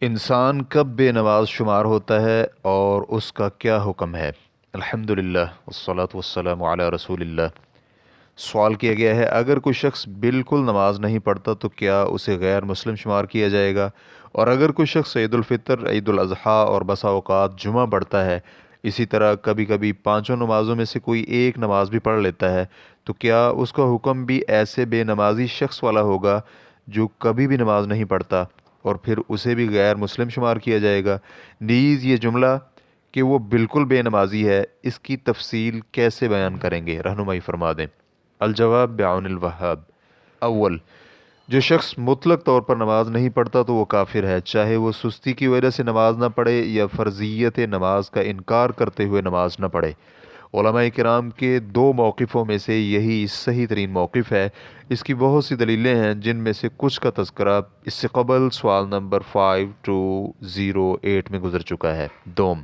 انسان کب بے نماز شمار ہوتا ہے اور اس کا کیا حکم ہے؟ الحمدللہ والصلاة والسلام علی رسول اللہ۔ سوال کیا گیا ہے، اگر کوئی شخص بالکل نماز نہیں پڑھتا تو کیا اسے غیر مسلم شمار کیا جائے گا؟ اور اگر کوئی شخص عید الفطر، عید الاضحیٰ اور بسا اوقات جمعہ پڑھتا ہے، اسی طرح کبھی کبھی پانچوں نمازوں میں سے کوئی ایک نماز بھی پڑھ لیتا ہے، تو کیا اس کا حکم بھی ایسے بے نمازی شخص والا ہوگا جو کبھی بھی نماز نہیں پڑھتا، اور پھر اسے بھی غیر مسلم شمار کیا جائے گا؟ نیز یہ جملہ کہ وہ بالکل بے نمازی ہے، اس کی تفصیل کیسے بیان کریں گے؟ رہنمائی فرما دیں۔ الجواب بعون الوہاب۔ اول، جو شخص مطلق طور پر نماز نہیں پڑھتا تو وہ کافر ہے، چاہے وہ سستی کی وجہ سے نماز نہ پڑھے یا فرضیت نماز کا انکار کرتے ہوئے نماز نہ پڑھے۔ علماء کرام کے دو موقفوں میں سے یہی صحیح ترین موقف ہے۔ اس کی بہت سی دلیلیں ہیں، جن میں سے کچھ کا تذکرہ اس سے قبل سوال نمبر 5208 میں گزر چکا ہے۔ دوم،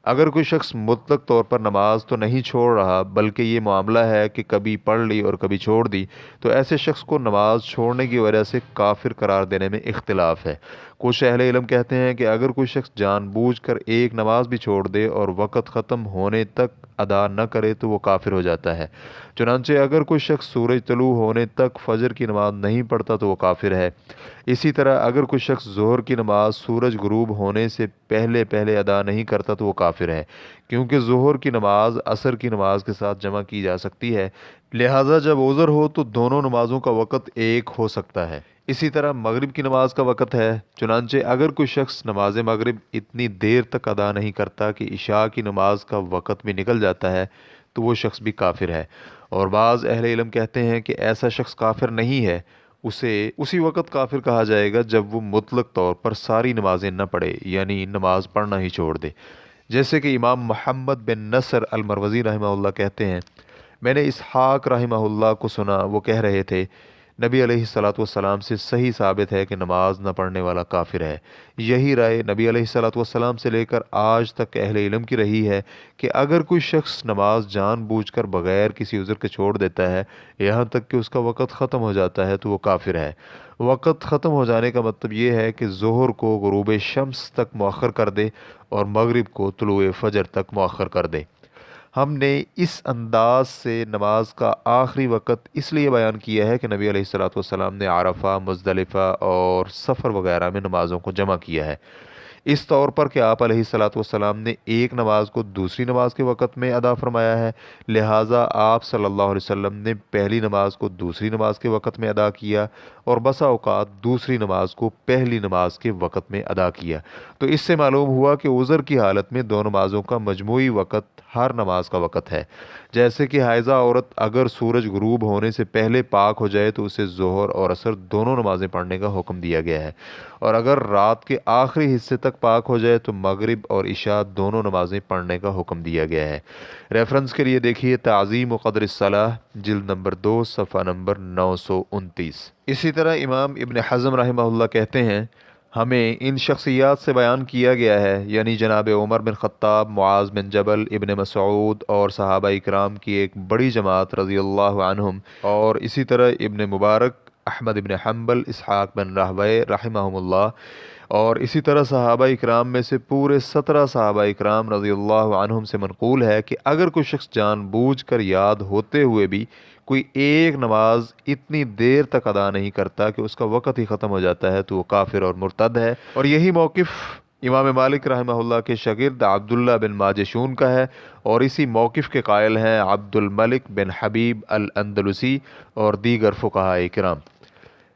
اگر کوئی شخص مطلق طور پر نماز تو نہیں چھوڑ رہا بلکہ یہ معاملہ ہے کہ کبھی پڑھ لی اور کبھی چھوڑ دی، تو ایسے شخص کو نماز چھوڑنے کی وجہ سے کافر قرار دینے میں اختلاف ہے۔ کچھ اہل علم کہتے ہیں کہ اگر کوئی شخص جان بوجھ کر ایک نماز بھی چھوڑ دے اور وقت ختم ہونے تک ادا نہ کرے تو وہ کافر ہو جاتا ہے۔ چنانچہ اگر کوئی شخص سورج طلوع ہونے تک فجر کی نماز نہیں پڑھتا تو وہ کافر ہے۔ اسی طرح اگر کوئی شخص ظہر کی نماز سورج غروب ہونے سے پہلے پہلے ادا نہیں کرتا تو وہ کافر ہے، کیونکہ ظہر کی نماز عصر کی نماز کے ساتھ جمع کی جا سکتی ہے، لہٰذا جب عذر ہو تو دونوں نمازوں کا وقت ایک ہو سکتا ہے۔ اسی طرح مغرب کی نماز کا وقت ہے، چنانچہ اگر کوئی شخص نماز مغرب اتنی دیر تک ادا نہیں کرتا کہ عشاء کی نماز کا وقت بھی نکل جاتا ہے تو وہ شخص بھی کافر ہے۔ اور بعض اہل علم کہتے ہیں کہ ایسا شخص کافر نہیں ہے، اسے اسی وقت کافر کہا جائے گا جب وہ مطلق طور پر ساری نمازیں نہ پڑھے، یعنی نماز پڑھنا ہی چھوڑ دے۔ جیسے کہ امام محمد بن نصر المروزی رحمہ اللہ کہتے ہیں، میں نے اسحاق رحمہ اللہ کو سنا، وہ کہہ رہے تھے نبی علیہ الصلاۃ والسلام سے صحیح ثابت ہے کہ نماز نہ پڑھنے والا کافر ہے۔ یہی رائے نبی علیہ الصلاۃ والسلام سے لے کر آج تک اہل علم کی رہی ہے کہ اگر کوئی شخص نماز جان بوجھ کر بغیر کسی عذر کے چھوڑ دیتا ہے یہاں تک کہ اس کا وقت ختم ہو جاتا ہے تو وہ کافر ہے۔ وقت ختم ہو جانے کا مطلب یہ ہے کہ ظہر کو غروب شمس تک مؤخر کر دے اور مغرب کو طلوع فجر تک مؤخر کر دے۔ ہم نے اس انداز سے نماز کا آخری وقت اس لیے بیان کیا ہے کہ نبی علیہ الصلاۃ والسلام نے عرفہ، مزدلفہ اور سفر وغیرہ میں نمازوں کو جمع کیا ہے، اس طور پر کہ آپ علیہ الصلاۃ والسلام نے ایک نماز کو دوسری نماز کے وقت میں ادا فرمایا ہے، لہٰذا آپ صلی اللہ علیہ وسلم نے پہلی نماز کو دوسری نماز کے وقت میں ادا کیا اور بسا اوقات دوسری نماز کو پہلی نماز کے وقت میں ادا کیا۔ تو اس سے معلوم ہوا کہ عذر کی حالت میں دو نمازوں کا مجموعی وقت ہر نماز کا وقت ہے۔ جیسے کہ حائضہ عورت اگر سورج غروب ہونے سے پہلے پاک ہو جائے تو اسے ظہر اور عصر دونوں نمازیں پڑھنے کا حکم دیا گیا ہے، اور اگر رات کے آخری حصے تک پاک ہو جائے تو مغرب اور عشاء دونوں نمازیں پڑھنے کا حکم دیا گیا ہے۔ ریفرنس کے لیے دیکھیے تعظیم و قدر الصلاح، جلد نمبر 2 صفحہ نمبر 929۔ اسی طرح امام ابن حزم رحمہ اللہ کہتے ہیں، ہمیں ان شخصیات سے بیان کیا گیا ہے، یعنی جناب عمر بن خطاب، معاذ بن جبل، ابن مسعود اور صحابہ اکرام کی ایک بڑی جماعت رضی اللہ عنہم، اور اسی طرح ابن مبارک، احمد بن حنبل، اسحاق بن راہویہ رحمہم اللہ، اور اسی طرح صحابہ اکرام میں سے پورے 17 صحابہ اکرام رضی اللہ عنہم سے منقول ہے کہ اگر کوئی شخص جان بوجھ کر یاد ہوتے ہوئے بھی کوئی ایک نماز اتنی دیر تک ادا نہیں کرتا کہ اس کا وقت ہی ختم ہو جاتا ہے تو وہ کافر اور مرتد ہے۔ اور یہی موقف امام مالک رحمہ اللہ کے شاگرد عبداللہ بن ماجشون کا ہے، اور اسی موقف کے قائل ہیں عبد الملک بن حبیب الاندلسی اور دیگر فقہاء کرام۔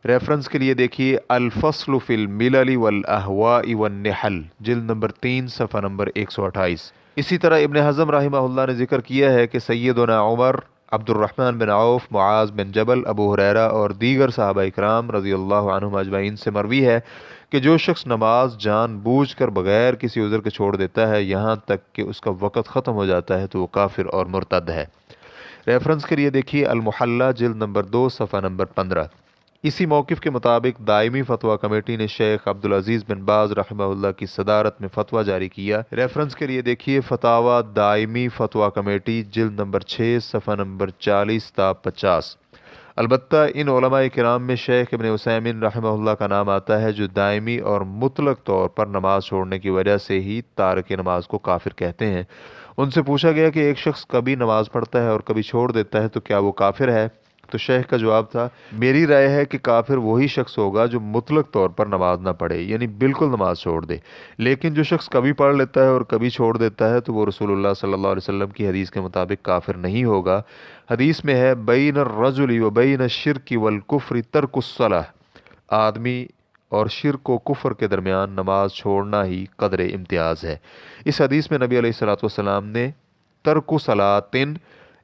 ریفرنس کے لیے دیکھیے الفصل فی الملل والاہواء والنحل، جلد نمبر 3 صفحہ نمبر 128۔ اسی طرح ابن حزم رحمہ اللہ نے ذکر کیا ہے کہ سیدنا عمر، عبد الرحمن بن عوف، معاذ بن جبل، ابو ہریرہ اور دیگر صحابہ اکرام رضی اللہ عنہم اجمعین سے مروی ہے کہ جو شخص نماز جان بوجھ کر بغیر کسی عذر کے چھوڑ دیتا ہے یہاں تک کہ اس کا وقت ختم ہو جاتا ہے تو وہ کافر اور مرتد ہے۔ ریفرنس کے لیے دیکھیے المحلہ، جلد نمبر 2 صفحہ نمبر 15۔ اسی موقف کے مطابق دائمی فتویٰ کمیٹی نے شیخ عبدالعزیز بن باز رحمہ اللہ کی صدارت میں فتویٰ جاری کیا۔ ریفرنس کے لیے دیکھیے فتاویٰ دائمی فتویٰ کمیٹی، جلد نمبر 6 صفحہ نمبر 40 تا 50۔ البتہ ان علماء کرام میں شیخ ابن عثیمین رحمہ اللہ کا نام آتا ہے، جو دائمی اور مطلق طور پر نماز چھوڑنے کی وجہ سے ہی تارک نماز کو کافر کہتے ہیں۔ ان سے پوچھا گیا کہ ایک شخص کبھی نماز پڑھتا ہے اور کبھی چھوڑ دیتا ہے تو کیا وہ کافر ہے؟ تو شیخ کا جواب تھا، میری رائے ہے کہ کافر وہی شخص ہوگا جو مطلق طور پر نماز نہ پڑھے، یعنی بالکل نماز چھوڑ دے، لیکن جو شخص کبھی پڑھ لیتا ہے اور کبھی چھوڑ دیتا ہے تو وہ رسول اللہ صلی اللہ علیہ وسلم کی حدیث کے مطابق کافر نہیں ہوگا۔ حدیث میں ہے، بین الرجل و بین الشرک والکفر ترک الصلاۃ، آدمی اور شرک و کفر کے درمیان نماز چھوڑنا ہی قدر امتیاز ہے۔ اس حدیث میں نبی علیہ الصلوۃ والسلام نے ترک صلاتن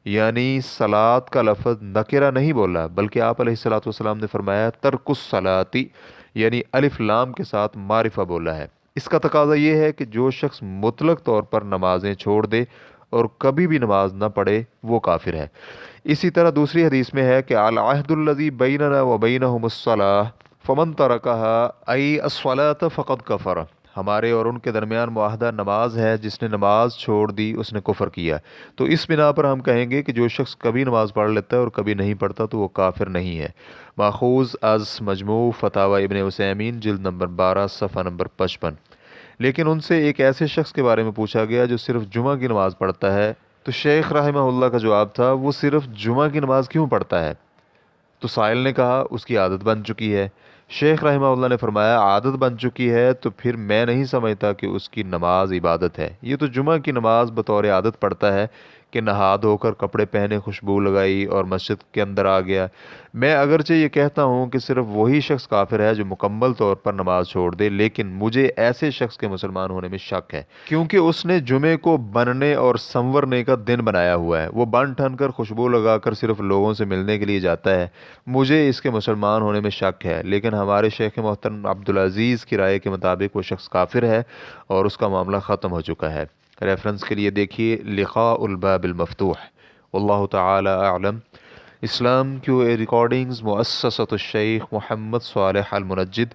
یعنی صلات کا لفظ نکرہ نہیں بولا، بلکہ آپ علیہ الصلوۃ والسلام نے فرمایا ترک الصلاتی یعنی الف لام کے ساتھ معرفہ بولا ہے۔ اس کا تقاضا یہ ہے کہ جو شخص مطلق طور پر نمازیں چھوڑ دے اور کبھی بھی نماز نہ پڑھے وہ کافر ہے۔ اسی طرح دوسری حدیث میں ہے کہ العہد الذی بیننا و بینہم الصلاۃ فمن ترکها ای الصلاۃ فقد کفر، ہمارے اور ان کے درمیان معاہدہ نماز ہے، جس نے نماز چھوڑ دی اس نے کفر کیا۔ تو اس بنا پر ہم کہیں گے کہ جو شخص کبھی نماز پڑھ لیتا ہے اور کبھی نہیں پڑھتا تو وہ کافر نہیں ہے۔ ماخوذ از مجموع فتاوی ابن عثیمین جلد نمبر 12 صفحہ نمبر 55۔ لیکن ان سے ایک ایسے شخص کے بارے میں پوچھا گیا جو صرف جمعہ کی نماز پڑھتا ہے، تو شیخ رحمہ اللہ کا جواب تھا، وہ صرف جمعہ کی نماز کیوں پڑھتا ہے؟ تو سائل نے کہا، اس کی عادت بن چکی ہے۔ شیخ رحمہ اللہ نے فرمایا، عادت بن چکی ہے تو پھر میں نہیں سمجھتا کہ اس کی نماز عبادت ہے۔ یہ تو جمعہ کی نماز بطور عادت پڑھتا ہے کہ نہا دھو کر کپڑے پہنے، خوشبو لگائی اور مسجد کے اندر آ گیا۔ میں اگرچہ یہ کہتا ہوں کہ صرف وہی شخص کافر ہے جو مکمل طور پر نماز چھوڑ دے، لیکن مجھے ایسے شخص کے مسلمان ہونے میں شک ہے، کیونکہ اس نے جمعے کو بننے اور سنورنے کا دن بنایا ہوا ہے۔ وہ بن ٹھن کر خوشبو لگا کر صرف لوگوں سے ملنے کے لیے جاتا ہے۔ مجھے اس کے مسلمان ہونے میں شک ہے، لیکن ہمارے شیخ محترم عبدالعزیز کی رائے کے مطابق وہ شخص کافر ہے اور اس کا معاملہ ختم ہو چکا ہے۔ ریفرنس کے لیے دیکھیے لقاء الباب المفتوح۔ واللہ تعالی اعلم۔ اسلام کیو اے ریکارڈنگز مؤسسۃ الشیخ محمد صالح المنجد،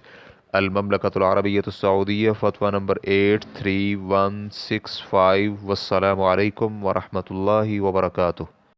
المملکۃ العربیۃ السعودیہ، فتویٰ نمبر 83165۔ والسلام علیکم ورحمۃ اللہ وبرکاتہ۔